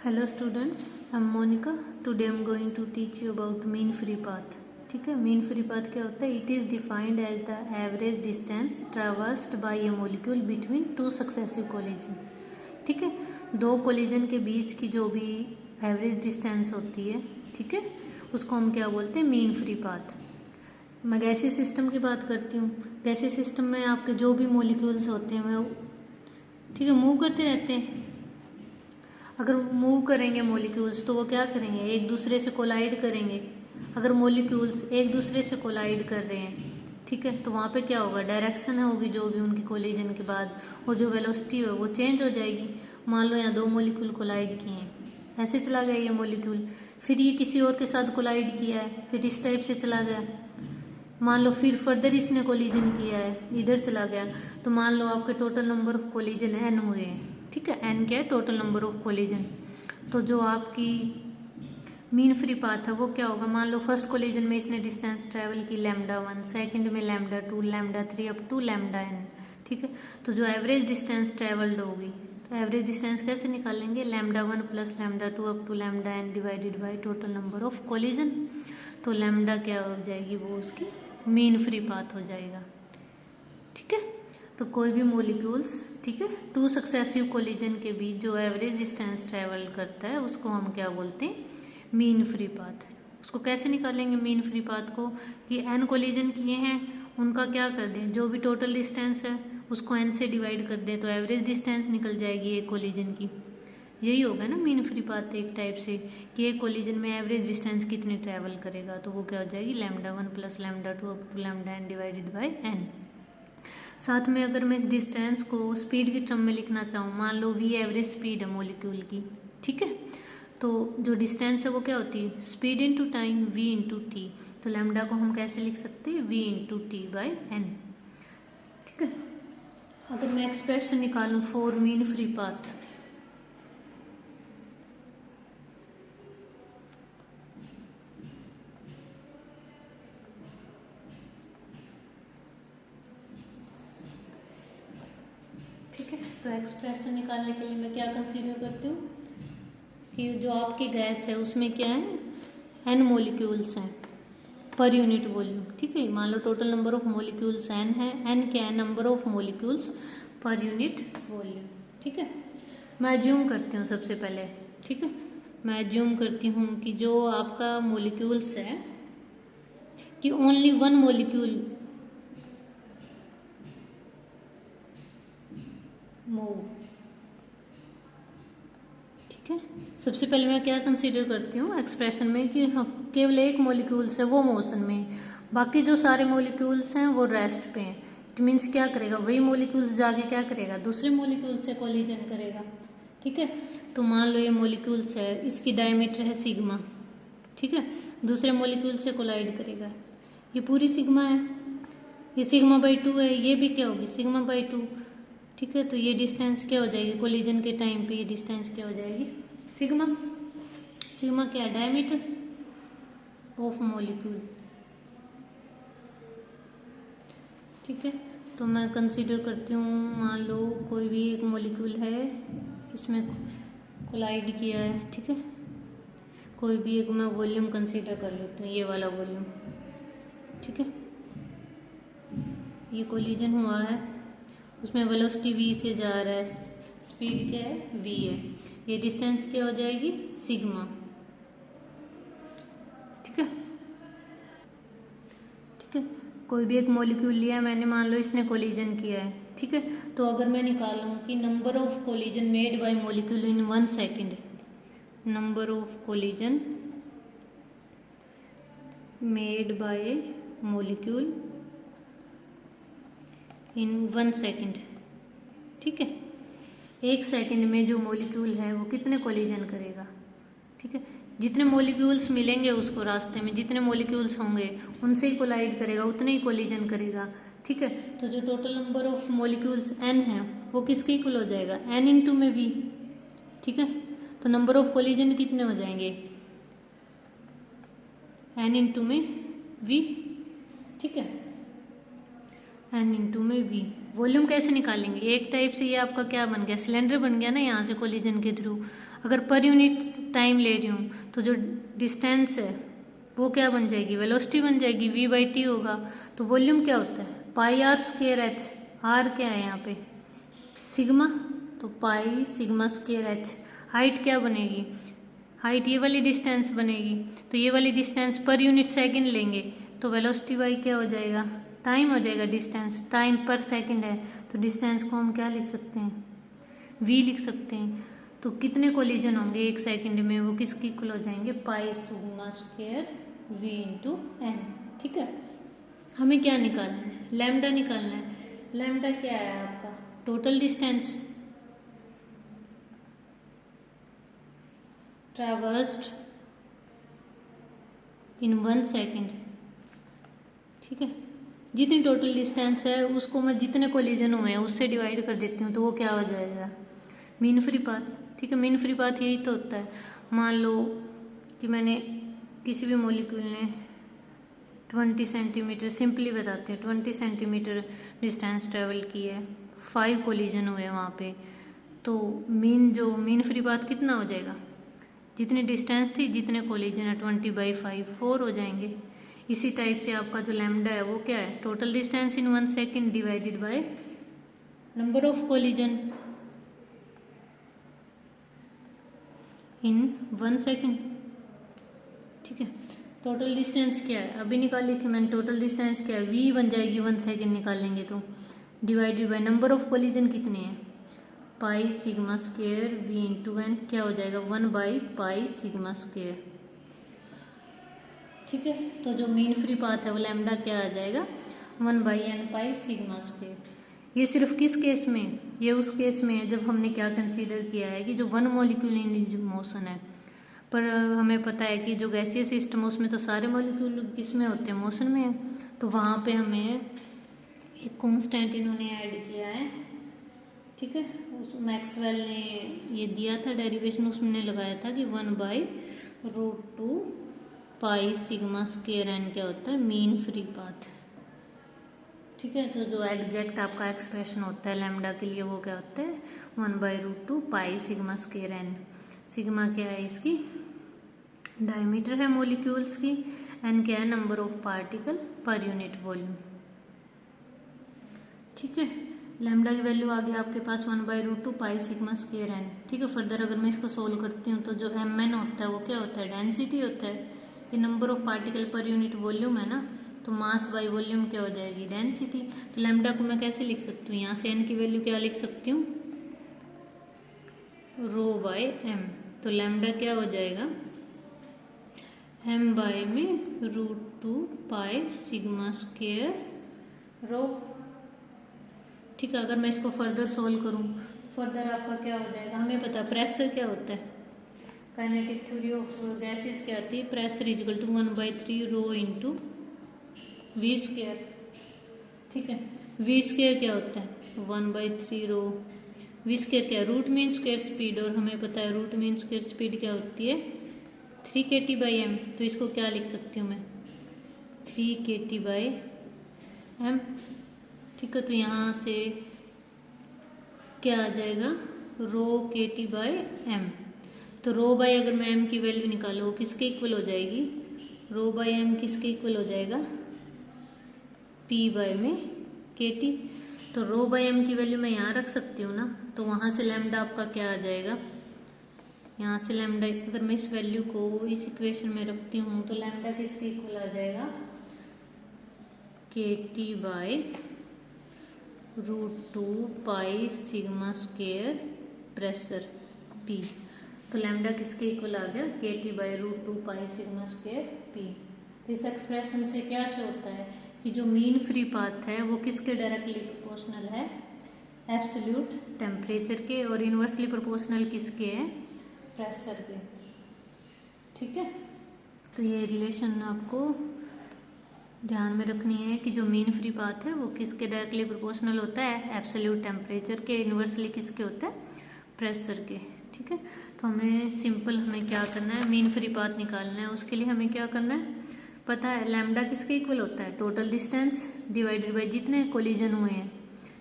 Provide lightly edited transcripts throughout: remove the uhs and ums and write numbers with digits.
Hello students, I am Monika. Today I am going to teach you about mean free path. ठीक है, mean free path क्या होता है? It is defined as the average distance traversed by a molecule between two successive collision. ठीक है, दो collision के बीच की जो भी एवरेज डिस्टेंस होती है, ठीक है, उसको हम क्या बोलते हैं? Mean free path. मैं गैसीय सिस्टम की बात करती हूँ। गैसीय सिस्टम में आपके जो भी मॉलिक्यूल्स होते हैं वो, ठीक है, मूव करते रहते हैं। अगर मूव करेंगे मॉलिक्यूल्स तो वो क्या करेंगे? एक दूसरे से कोलाइड करेंगे। अगर मॉलिक्यूल्स एक दूसरे से कोलाइड कर रहे हैं, ठीक है, तो वहाँ पे क्या होगा? डायरेक्शन होगी जो भी उनकी कोलिजन के बाद, और जो वेलोसिटी है वो चेंज हो जाएगी। मान लो यहाँ दो मॉलिक्यूल कोलाइड किए हैं, ऐसे चला गया ये मॉलिक्यूल, फिर ये किसी और के साथ कोलाइड किया है, फिर इस टाइप से चला गया। मान लो फिर फर्दर इसने कोलिजन किया है, इधर चला गया, तो मान लो आपके total number of collision n हुए हैं। ठीक है, n क्या है? Total number of collision. तो जो आपकी मीन फ्री पाथ है वो क्या होगा? मान लो फर्स्ट कोलिजन में इसने डिस्टेंस ट्रेवल की λ1, सेकंड में λ2, λ3 अप टू λn। ठीक है, तो जो एवरेज डिस्टेंस ट्रेवल्ड होगी, तो एवरेज डिस्टेंस कैसे निकालेंगे? λ1 plus λ2 up to λn divided by total number of collision. तो लैम्डा क्या हो जाएगी? वो उसकी मीन फ्री पाथ हो जाएगा। ठीक है, तो कोई भी मॉलिक्यूल्स, ठीक है, टू सक्सेसिव कोलिजन के बीच जो एवरेज डिस्टेंस ट्रेवल करता है उसको हम क्या बोलते हैं? Mean free path. उसको कैसे निकालेंगे मीन फ्री पाथ को? कि n कोलिजन किए हैं, उनका क्या कर दें? जो भी टोटल डिस्टेंस है उसको n से डिवाइड कर दें तो एवरेज डिस्टेंस निकल जाएगी एक कोलिजन की। यही होगा ना मीन फ्री पाथ एक टाइप से, कि एक कोलिजन में एवरेज डिस्टेंस कितनी ट्रेवल करेगा, तो वो क्या हो जाएगी? λ1 plus λ2 up to λn divided by n। साथ में अगर मैं इस डिस्टेंस को स्पीड की टर्म में लिखना चाहूँ, मान लो v एवरेज स्पीड है मॉलिक्यूल की, ठीक है, तो जो डिस्टेंस है वो क्या होती है? Speed into time, v into t. तो लैम्डा को हम कैसे लिख सकते हैं? v into t by n. ठीक है, अगर मैं एक्सप्रेशन निकालूँ फॉर मीन फ्री पाथ, तो एक्सप्रेशन निकालने के लिए मैं क्या कंसीडर करती हूँ कि जो आपकी गैस है उसमें क्या है? n मॉलिक्यूल्स हैं पर यूनिट वॉल्यूम। ठीक है, मान लो total number of molecules n है, n क्या है? Number of molecules per unit volume. ठीक है, मैं अज्यूम करती हूँ सबसे पहले, ठीक है, मैं अज्यूम करती हूँ कि जो आपका मॉलिक्यूल्स है कि ओनली वन मॉलिक्यूल मूव। ठीक है, सबसे पहले मैं क्या कंसीडर करती हूँ एक्सप्रेशन में कि केवल एक मॉलिक्यूल्स है वो मोशन में, बाकी जो सारे मॉलिक्यूल्स हैं वो रेस्ट पे हैं। इट मीन्स क्या करेगा? वही मॉलिक्यूल्स जाके क्या करेगा? दूसरे मॉलिक्यूल से कोलिजन करेगा। ठीक है, तो मान लो ये मॉलिक्यूल्स है, इसकी डायमीटर है सिग्मा, ठीक है, दूसरे मॉलिक्यूल से कोलाइड करेगा, ये पूरी सिग्मा है, ये सिग्मा बाई 2 है, ये भी क्या होगी? Sigma by 2। ठीक है, तो ये डिस्टेंस क्या हो जाएगी? कोलिजन के टाइम पे ये डिस्टेंस क्या हो जाएगी? सिग्मा। सिग्मा क्या है? Diameter of molecule. ठीक है, तो मैं कंसीडर करती हूँ, मान लो कोई भी एक मॉलिक्यूल है, इसमें कोलाइड किया है, ठीक है, कोई भी एक मैं वॉल्यूम कंसीडर कर लेती हूँ, ये वाला वॉल्यूम। ठीक है, ये कोलिजन हुआ है, उसमें वेलोसिटी v से जा रहा है, स्पीड क्या है? v है, ये डिस्टेंस क्या हो जाएगी? सिग्मा। ठीक है, ठीक है, कोई भी एक मॉलिक्यूल लिया मैंने, मान लो इसने कोलिजन किया है, ठीक है, तो अगर मैं निकालूं कि number of collision made by molecule in 1 second, number of collision made by molecule in 1 second, ठीक है, एक सेकेंड में जो मॉलिक्यूल है वो कितने कोलिजन करेगा? ठीक है, जितने मॉलिक्यूल्स मिलेंगे उसको रास्ते में, जितने मॉलिक्यूल्स होंगे उनसे ही कोलाइड करेगा, उतने ही कोलिजन करेगा। ठीक है, तो जो total number of molecules n है वो किसके इक्वल हो जाएगा? n इंटू में v। ठीक है, तो नंबर ऑफ कोलिजन कितने हो जाएंगे? n इंटू में v। ठीक है, n इंटू में v। वॉल्यूम कैसे निकालेंगे, एक टाइप से ये आपका क्या बन गया, सिलेंडर बन गया ना यहाँ से कोलिजन के थ्रू। अगर पर यूनिट टाइम ले रही हूँ तो जो डिस्टेंस है वो क्या बन जाएगी, वेलोसिटी बन जाएगी, v/t होगा। तो वॉल्यूम क्या होता है, पाई आर स्क्वायर एच, आर क्या है यहाँ पे सिग्मा, तो पाई सिग्मा स्क्वायर एच। हाइट क्या बनेगी, हाइट ये वाली डिस्टेंस बनेगी, तो ये वाली डिस्टेंस पर यूनिट सेकंड लेंगे तो वेलोसिटी बाई क्या हो जाएगा, टाइम हो जाएगा, डिस्टेंस टाइम पर सेकंड है तो डिस्टेंस को हम क्या लिख सकते हैं, v लिख सकते हैं। तो कितने कोलिजन होंगे एक सेकंड में, वो किसके इक्वल हो जाएंगे, pi sigma square v into n. ठीक है, हमें क्या निकालना है, लैम्डा निकालना है। लैम्डा क्या है आपका, टोटल डिस्टेंस ट्रैवर्स्ड इन 1 सेकेंड। ठीक है, जितनी टोटल डिस्टेंस है उसको मैं जितने कोलिजन हुए हैं उससे डिवाइड कर देती हूँ तो वो क्या हो जाएगा, मीन फ्री पाथ। ठीक है, मीन फ्री पाथ यही तो होता है। मान लो कि मैंने किसी भी मॉलिक्यूल ने 20 सेंटीमीटर, सिंपली बताते हैं 20 सेंटीमीटर डिस्टेंस ट्रेवल की है, 5 कोलिजन हुए वहाँ पे, तो मीन फ्री पाथ कितना हो जाएगा, जितनी डिस्टेंस थी जितने कोलिजन है 20/5 4 हो जाएंगे। इसी टाइप से आपका जो लैम्डा है वो क्या है, total distance in 1 second divided by number of collision in 1 second. ठीक है, टोटल डिस्टेंस क्या है अभी निकाली थी मैंने, टोटल डिस्टेंस क्या है, v बन जाएगी 1 सेकेंड निकालेंगे तो, divided by number of collision कितने हैं, pi sigma square v into n, क्या हो जाएगा 1/पाई सिग्मा स्क्वायर। ठीक है, तो जो मीन फ्री पाथ है वो लैम्डा क्या आ जाएगा, 1/n पाई सिग्मा स्क्वायर। ये सिर्फ किस केस में, ये उस केस में है जब हमने क्या कंसीडर किया है कि जो 1 मॉलिक्यूल इन मोशन है, पर हमें पता है कि जो गैसीय सिस्टम है उसमें तो सारे मॉलिक्यूल किस में होते हैं, मोशन में है। तो वहाँ पे हमें एक कांस्टेंट इन्होंने ऐड किया है। ठीक है, उस मैक्सवेल ने ये दिया था डेरिवेशन, उसमें लगाया था कि 1/√2 पाई सिग्मा स्क्वायर एन क्या होता है, मीन फ्री पाथ। ठीक है, तो जो एग्जैक्ट आपका एक्सप्रेशन होता है लैम्डा के लिए वो क्या होता है, 1/√2 pi sigma square n. Sigma क्या है, इसकी डायमीटर है मॉलिक्यूल्स की, एन क्या है, नंबर ऑफ पार्टिकल पर यूनिट वॉल्यूम। ठीक है, लैम्डा की वैल्यू आ गया आपके पास 1/√2 पाई सिग्मा स्क्वायर एन। ठीक है, फर्दर अगर मैं इसको सोल्व करती हूँ तो जो mn होता है वो क्या होता है, डेंसिटी होता है। ये नंबर ऑफ पार्टिकल पर यूनिट वॉल्यूम है ना, तो मास बाई वॉल्यूम क्या हो जाएगी, डेंसिटी। तो लैम्डा को मैं कैसे लिख सकती हूँ, यहाँ से n की वैल्यू क्या लिख सकती हूँ, ρ/m। तो लैम्डा क्या हो जाएगा, m/ में √2 पाई सिग्मा स्क्वायर रो। ठीक है, अगर मैं इसको फर्दर सोल्व करूँ फर्दर आपका क्या हो जाएगा, हमें पता है प्रेशर क्या होता है, काइनेटिक थ्योरी ऑफ गैसेस क्या आती है, pressure equal to 1/3 rho into v square. ठीक है, वी स्क्वायर क्या होता है, 1/3 रो, वी स्क्वायर क्या है, रूट मीन स्क्वायर स्पीड, और हमें पता है रूट मीन स्क्वायर स्पीड क्या होती है, 3 kT/m। तो इसको क्या लिख सकती हूँ मैं, 3 kT/m। ठीक है, तो यहाँ से क्या आ जाएगा, रो kT/m। तो रो बाय अगर मैं m की वैल्यू निकालूँ वो किसके इक्वल हो जाएगी, रो बाय m किसके इक्वल हो जाएगा, p/ में kT। तो रो बाय m की वैल्यू मैं यहाँ रख सकती हूँ ना, तो वहाँ से लैम्डा आपका क्या आ जाएगा, यहाँ से लैम्डा अगर मैं इस वैल्यू को इस इक्वेशन में रखती हूँ तो लैम्डा किसके इक्वल आ जाएगा, kT/√2 पाई सिग्मा स्क्वायर प्रेशर P। तो लैम्डा किसके इक्वल आ गया, kT/√2 पाई सिग्मा स्क्वायर P। तो इस एक्सप्रेशन से क्या शो होता है कि जो मीन फ्री पाथ है वो किसके डायरेक्टली प्रोपोर्शनल है, एब्सोल्यूट टेम्परेचर के, और इनवर्सली प्रोपोर्शनल किसके है, प्रेशर के। ठीक है, तो ये रिलेशन आपको ध्यान में रखनी है कि जो मीन फ्री पाथ है वो किसके डायरेक्टली प्रोपोर्शनल होता है, एब्सोल्यूट टेम्परेचर के, इनवर्सली किसके होता है, प्रेशर के। ठीक है, तो हमें क्या करना है, मीन फ्री पाथ निकालना है। उसके लिए हमें क्या करना है, पता है लैम्डा किसके इक्वल होता है, टोटल डिस्टेंस डिवाइडेड बाय जितने कोलिजन हुए हैं।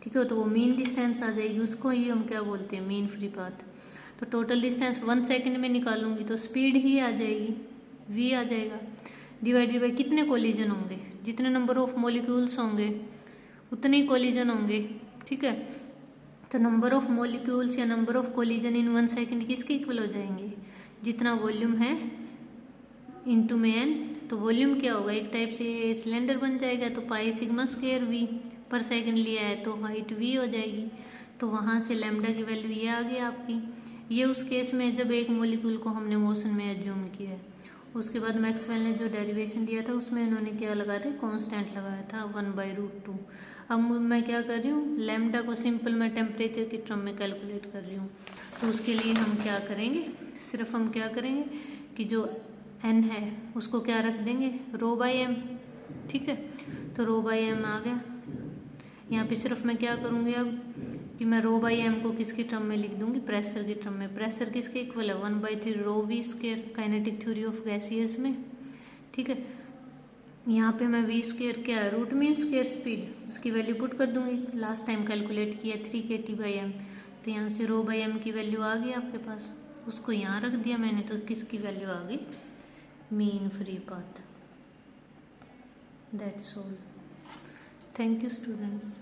ठीक ठीक है, तो वो मीन डिस्टेंस आ जाएगी, उसको ही हम क्या बोलते हैं, मीन फ्री पाथ। तो टोटल डिस्टेंस 1 सेकेंड में निकालूंगी तो स्पीड ही आ जाएगी, v आ जाएगा, डिवाइडेड बाई कितने कोलिजन होंगे, जितने नंबर ऑफ मॉलिक्यूल्स होंगे उतने ही कोलिजन होंगे। ठीक है, तो नंबर ऑफ मॉलिक्यूल्स या number of collision in 1 second किसके इक्वल हो जाएंगे, जितना वॉल्यूम है इंटू में n। तो वॉल्यूम क्या होगा, एक टाइप से सिलेंडर बन जाएगा, तो पाई सिग्मा स्क्वायर v पर सेकंड लिया है तो हाइट v हो जाएगी। तो वहाँ से लैम्डा की वैल्यू ये आ गई आपकी। ये उस केस में जब एक मॉलिक्यूल को हमने मोशन में एज्यूम किया है। उसके बाद मैक्सवेल ने जो डेरिवेशन दिया था उसमें इन्होंने क्या लगाया था, कांस्टेंट लगाया था 1/√2। अब मैं क्या कर रही हूँ, लैम्डा को सिंपल मैं टेम्परेचर की टर्म में कैलकुलेट कर रही हूँ। तो उसके लिए हम क्या करेंगे, सिर्फ हम क्या करेंगे कि जो n है उसको क्या रख देंगे, ρ/m। ठीक है, तो ρ/m आ गया। यहाँ पे सिर्फ मैं क्या करूँगी अब कि मैं ρ/m को किसकी टर्म में लिख दूंगी, प्रेशर की टर्म में। प्रेशर किसके इक्वल है, 1/3 ρv², kinetic theory of gaseous में। ठीक है, यहाँ पे मैं v² क्या है, रूट मीन स्क्वायर स्पीड, उसकी वैल्यू पुट कर दूंगी। लास्ट टाइम कैलकुलेट किया 3 kT/m, तो यहाँ से ρ/m की वैल्यू आ गई आपके पास, उसको यहाँ रख दिया मैंने, तो किसकी वैल्यू आ गई, mean free path. That's all. Thank you students.